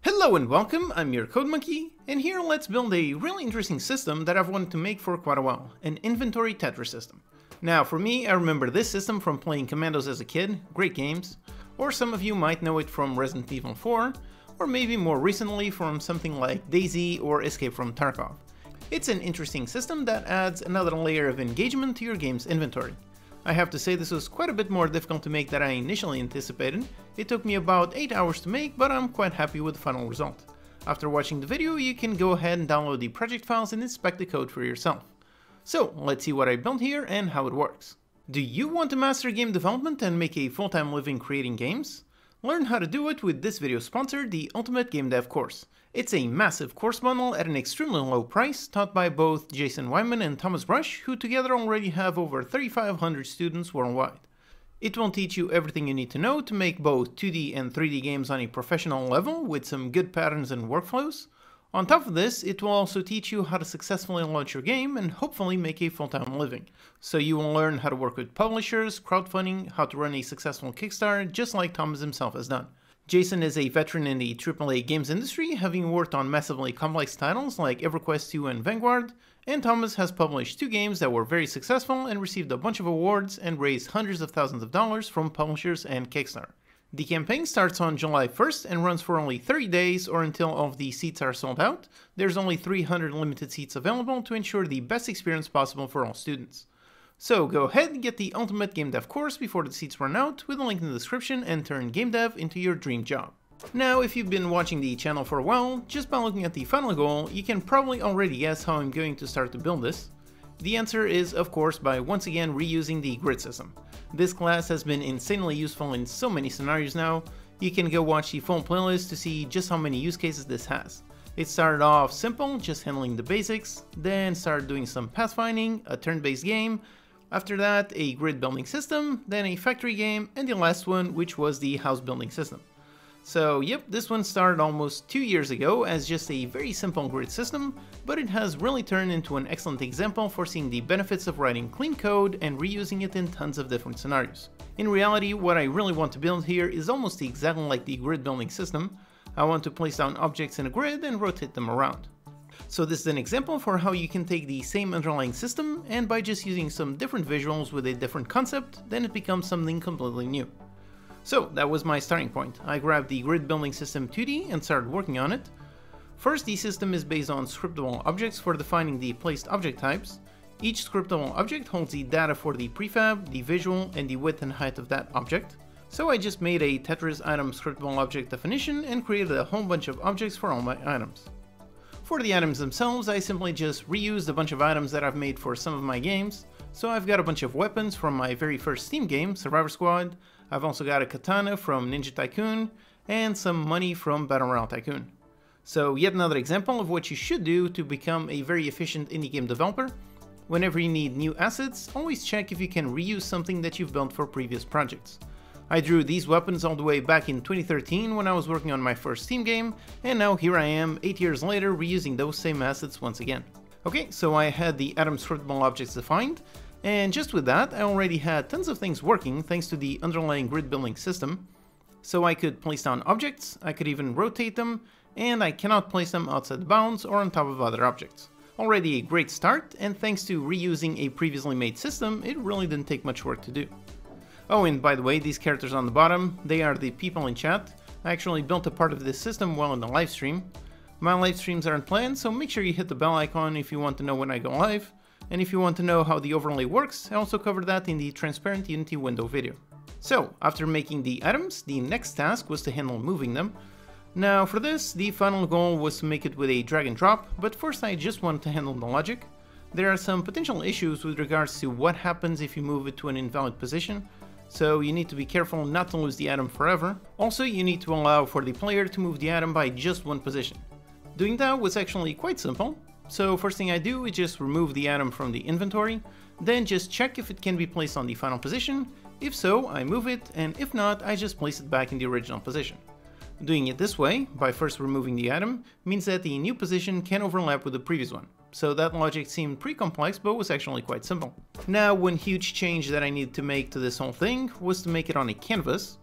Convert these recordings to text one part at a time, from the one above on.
Hello and welcome, I'm your Code Monkey, and here let's build a really interesting system that I've wanted to make for quite a while, an Inventory Tetris System. Now for me, I remember this system from playing Commandos as a kid, great games, or some of you might know it from Resident Evil 4, or maybe more recently from something like DayZ or Escape from Tarkov. It's an interesting system that adds another layer of engagement to your game's inventory. I have to say this was quite a bit more difficult to make than I initially anticipated. It took me about 8 hours to make, but I'm quite happy with the final result. After watching the video, you can go ahead and download the project files and inspect the code for yourself. So let's see what I built here and how it works. Do you want to master game development and make a full-time living creating games? Learn how to do it with this video sponsor, the Ultimate Game Dev course. It's a massive course bundle at an extremely low price, taught by both Jason Wyman and Thomas Brush, who together already have over 3,500 students worldwide. It will teach you everything you need to know to make both 2D and 3D games on a professional level with some good patterns and workflows. On top of this, it will also teach you how to successfully launch your game and hopefully make a full-time living. So you will learn how to work with publishers, crowdfunding, how to run a successful Kickstarter, just like Thomas himself has done. Jason is a veteran in the AAA games industry, having worked on massively complex titles like EverQuest 2 and Vanguard, and Thomas has published 2 games that were very successful and received a bunch of awards and raised hundreds of thousands of dollars from publishers and Kickstarter. The campaign starts on July 1st and runs for only 30 days or until all of the seats are sold out. There's only 300 limited seats available to ensure the best experience possible for all students. So go ahead and get the Ultimate Game Dev course before the seats run out with a link in the description and turn game dev into your dream job. Now if you've been watching the channel for a while, just by looking at the final goal, you can probably already guess how I'm going to start to build this. The answer is of course by once again reusing the grid system. This class has been insanely useful in so many scenarios now. You can go watch the full playlist to see just how many use cases this has. It started off simple, just handling the basics, then started doing some pathfinding, a turn-based game, after that a grid building system, then a factory game, and the last one, which was the house building system. So yep, this one started almost 2 years ago as just a very simple grid system, but it has really turned into an excellent example for seeing the benefits of writing clean code and reusing it in tons of different scenarios. In reality, what I really want to build here is almost exactly like the grid building system. I want to place down objects in a grid and rotate them around. So this is an example for how you can take the same underlying system and by just using some different visuals with a different concept, then it becomes something completely new. So that was my starting point. I grabbed the grid building system 2D and started working on it. First, the system is based on scriptable objects for defining the placed object types. Each scriptable object holds the data for the prefab, the visual, and the width and height of that object. So I just made a Tetris item scriptable object definition and created a whole bunch of objects for all my items. For the items themselves, I simply just reused a bunch of items that I've made for some of my games. So I've got a bunch of weapons from my very first Steam game, Survivor Squad. I've also got a katana from Ninja Tycoon, and some money from Battle Royale Tycoon. So yet another example of what you should do to become a very efficient indie game developer. Whenever you need new assets, always check if you can reuse something that you've built for previous projects. I drew these weapons all the way back in 2013 when I was working on my first Steam game, and now here I am 8 years later reusing those same assets once again. Okay, so I had the item scriptable objects defined, and just with that I already had tons of things working thanks to the underlying grid building system. So I could place down objects, I could even rotate them, and I cannot place them outside the bounds or on top of other objects. Already a great start, and thanks to reusing a previously made system, it really didn't take much work to do. Oh, and by the way, these characters on the bottom, they are the people in chat. I actually built a part of this system while in the live stream. My live streams aren't planned, so make sure you hit the bell icon if you want to know when I go live. And if you want to know how the overlay works, I also covered that in the transparent Unity window video. So, after making the items, the next task was to handle moving them. Now for this, the final goal was to make it with a drag and drop, but first I just wanted to handle the logic. There are some potential issues with regards to what happens if you move it to an invalid position. So you need to be careful not to lose the item forever. Also, you need to allow for the player to move the item by just one position. Doing that was actually quite simple. So first thing I do is just remove the item from the inventory, then just check if it can be placed on the final position. If so, I move it, and if not, I just place it back in the original position. Doing it this way, by first removing the item, means that the new position can overlap with the previous one. So that logic seemed pretty complex, but was actually quite simple. Now, one huge change that I needed to make to this whole thing was to make it on a canvas.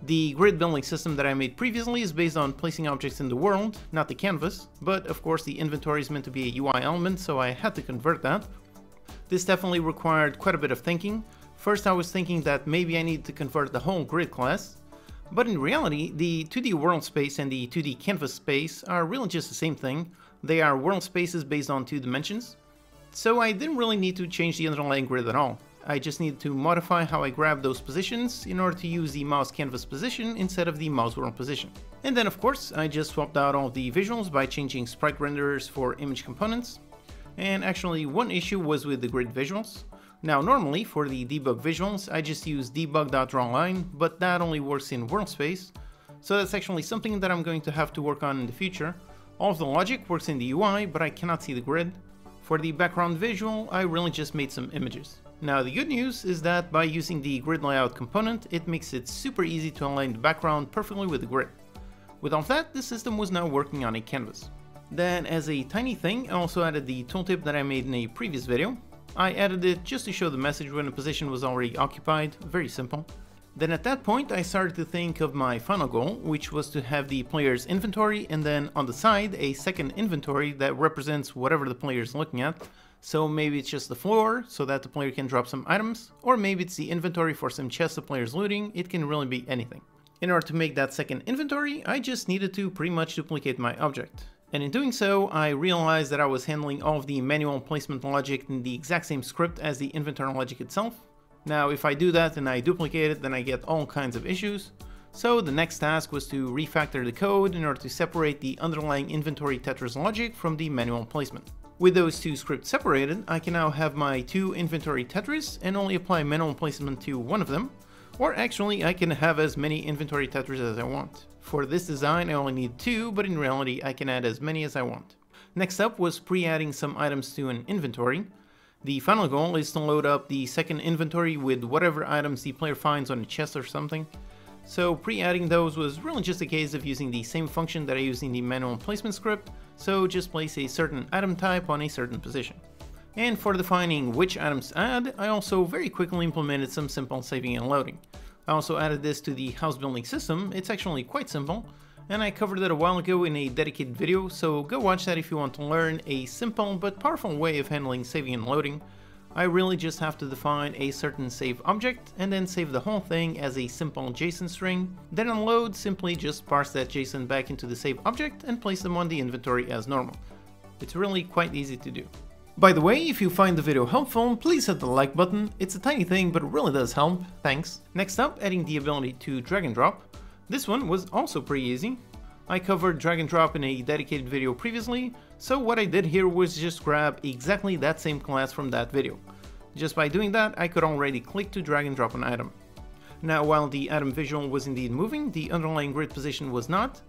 The grid building system that I made previously is based on placing objects in the world, not the canvas, but of course the inventory is meant to be a UI element, so I had to convert that. This definitely required quite a bit of thinking. First I was thinking that maybe I need to convert the whole grid class, but in reality the 2D world space and the 2D canvas space are really just the same thing. They are world spaces based on 2 dimensions, so I didn't really need to change the underlying grid at all. I just needed to modify how I grab those positions in order to use the mouse canvas position instead of the mouse world position. And then of course I just swapped out all the visuals by changing sprite renderers for image components. And actually one issue was with the grid visuals. Now normally for the debug visuals I just use debug.drawLine, but that only works in world space, so that's actually something that I'm going to have to work on in the future. All of the logic works in the UI, but I cannot see the grid. For the background visual I really just made some images. Now the good news is that by using the grid layout component, it makes it super easy to align the background perfectly with the grid. With all of that, the system was now working on a canvas. Then as a tiny thing, I also added the tooltip that I made in a previous video. I added it just to show the message when a position was already occupied, very simple. Then at that point I started to think of my final goal, which was to have the player's inventory and then on the side a second inventory that represents whatever the player is looking at. So maybe it's just the floor, so that the player can drop some items, or maybe it's the inventory for some chests the player's looting. It can really be anything. In order to make that second inventory, I just needed to pretty much duplicate my object. And in doing so, I realized that I was handling all of the manual placement logic in the exact same script as the inventory logic itself. Now if I do that and I duplicate it, then I get all kinds of issues. So the next task was to refactor the code in order to separate the underlying inventory Tetris logic from the manual placement. With those two scripts separated, I can now have my 2 inventory Tetris and only apply manual placement to one of them. Or actually, I can have as many inventory Tetris as I want. For this design, I only need 2, but in reality, I can add as many as I want. Next up was pre-adding some items to an inventory. The final goal is to load up the second inventory with whatever items the player finds on a chest or something. So pre-adding those was really just a case of using the same function that I used in the manual placement script, so just place a certain item type on a certain position. And for defining which items to add, I also very quickly implemented some simple saving and loading. I also added this to the house building system. It's actually quite simple, and I covered it a while ago in a dedicated video, so go watch that if you want to learn a simple but powerful way of handling saving and loading. I really just have to define a certain save object and then save the whole thing as a simple JSON string. Then on load, simply just parse that JSON back into the save object and place them on the inventory as normal. It's really quite easy to do. By the way, if you find the video helpful, please hit the like button. It's a tiny thing, but it really does help. Thanks. Next up, adding the ability to drag and drop. This one was also pretty easy. I covered drag and drop in a dedicated video previously, so what I did here was just grab exactly that same class from that video. Just by doing that, I could already click to drag and drop an item. Now while the item visual was indeed moving, the underlying grid position was not.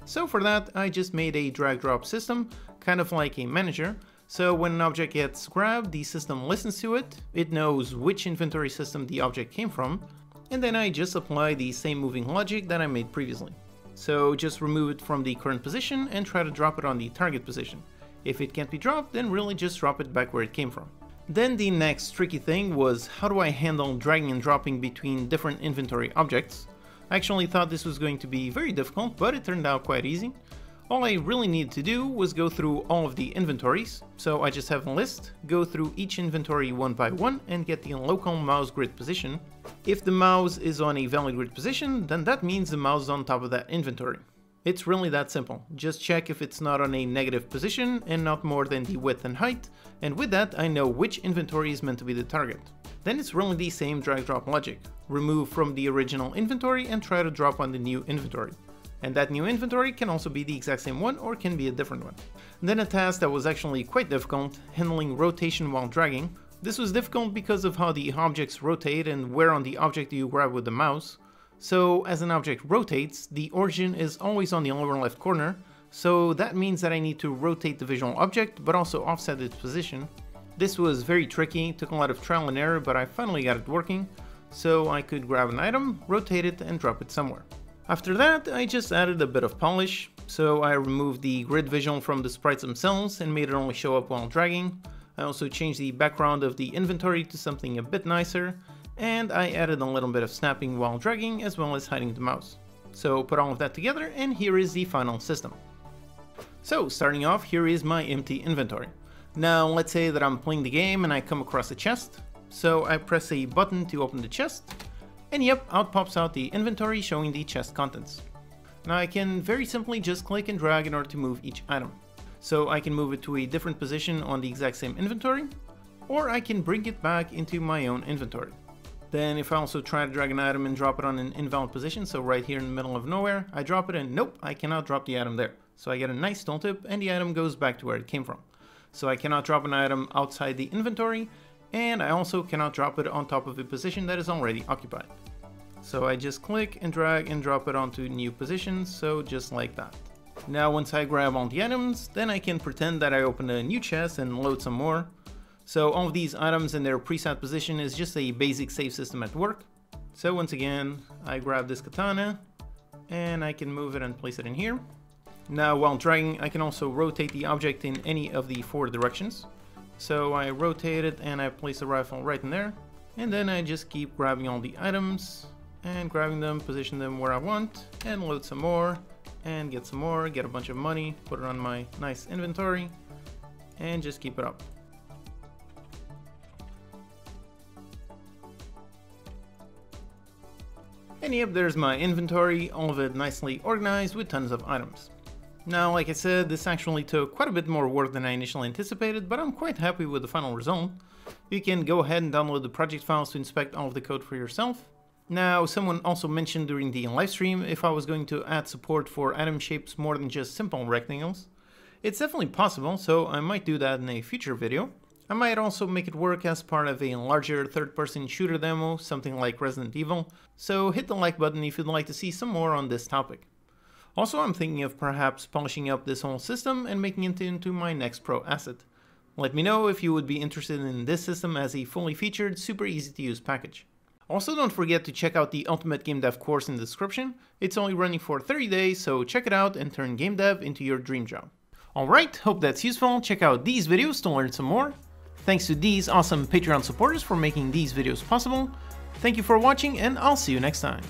So for that, I just made a drag drop system, kind of like a manager. So when an object gets grabbed, the system listens to it, it knows which inventory system the object came from, and then I just apply the same moving logic that I made previously. So just remove it from the current position and try to drop it on the target position. If it can't be dropped, then really just drop it back where it came from. Then the next tricky thing was how do I handle dragging and dropping between different inventory objects. I actually thought this was going to be very difficult, but it turned out quite easy. All I really needed to do was go through all of the inventories, so I just have a list, go through each inventory one by one and get the local mouse grid position. If the mouse is on a valid grid position, then that means the mouse is on top of that inventory. It's really that simple. Just check if it's not on a negative position and not more than the width and height, and with that I know which inventory is meant to be the target. Then it's really the same drag drop logic. Remove from the original inventory and try to drop on the new inventory. And that new inventory can also be the exact same one or can be a different one. And then a task that was actually quite difficult, handling rotation while dragging. This was difficult because of how the objects rotate and where on the object do you grab with the mouse. So as an object rotates, the origin is always on the lower left corner, so that means that I need to rotate the visual object but also offset its position. This was very tricky, took a lot of trial and error, but I finally got it working, so I could grab an item, rotate it and drop it somewhere. After that, I just added a bit of polish, so I removed the grid visual from the sprites themselves and made it only show up while dragging. I also changed the background of the inventory to something a bit nicer, and I added a little bit of snapping while dragging as well as hiding the mouse. So put all of that together and here is the final system. So starting off, here is my empty inventory. Now let's say that I'm playing the game and I come across a chest. So I press a button to open the chest, and yep, out pops out the inventory showing the chest contents. Now I can very simply just click and drag in order to move each item. So I can move it to a different position on the exact same inventory, or I can bring it back into my own inventory. Then if I also try to drag an item and drop it on an invalid position, so right here in the middle of nowhere, I drop it and nope, I cannot drop the item there. So I get a nice tooltip and the item goes back to where it came from. So I cannot drop an item outside the inventory, and I also cannot drop it on top of a position that is already occupied. So I just click and drag and drop it onto new positions, so just like that. Now once I grab all the items, then I can pretend that I open a new chest and load some more. So all of these items in their preset position is just a basic save system at work. So once again, I grab this katana and I can move it and place it in here. Now while dragging, I can also rotate the object in any of the 4 directions. So I rotate it and I place the rifle right in there. And then I just keep grabbing all the items and grabbing them, position them where I want, and load some more, and get some more, get a bunch of money, put it on my nice inventory, and just keep it up. And yep, there's my inventory, all of it nicely organized with tons of items. Now, like I said, this actually took quite a bit more work than I initially anticipated, but I'm quite happy with the final result. You can go ahead and download the project files to inspect all of the code for yourself. Now, someone also mentioned during the livestream if I was going to add support for item shapes more than just simple rectangles. It's definitely possible, so I might do that in a future video. I might also make it work as part of a larger third-person shooter demo, something like Resident Evil, so hit the like button if you'd like to see some more on this topic. Also, I'm thinking of perhaps polishing up this whole system and making it into my next pro asset. Let me know if you would be interested in this system as a fully featured, super easy to use package. Also, don't forget to check out the Ultimate Game Dev course in the description. It's only running for 30 days, so check it out and turn game dev into your dream job. Alright, hope that's useful. Check out these videos to learn some more. Thanks to these awesome Patreon supporters for making these videos possible. Thank you for watching, and I'll see you next time.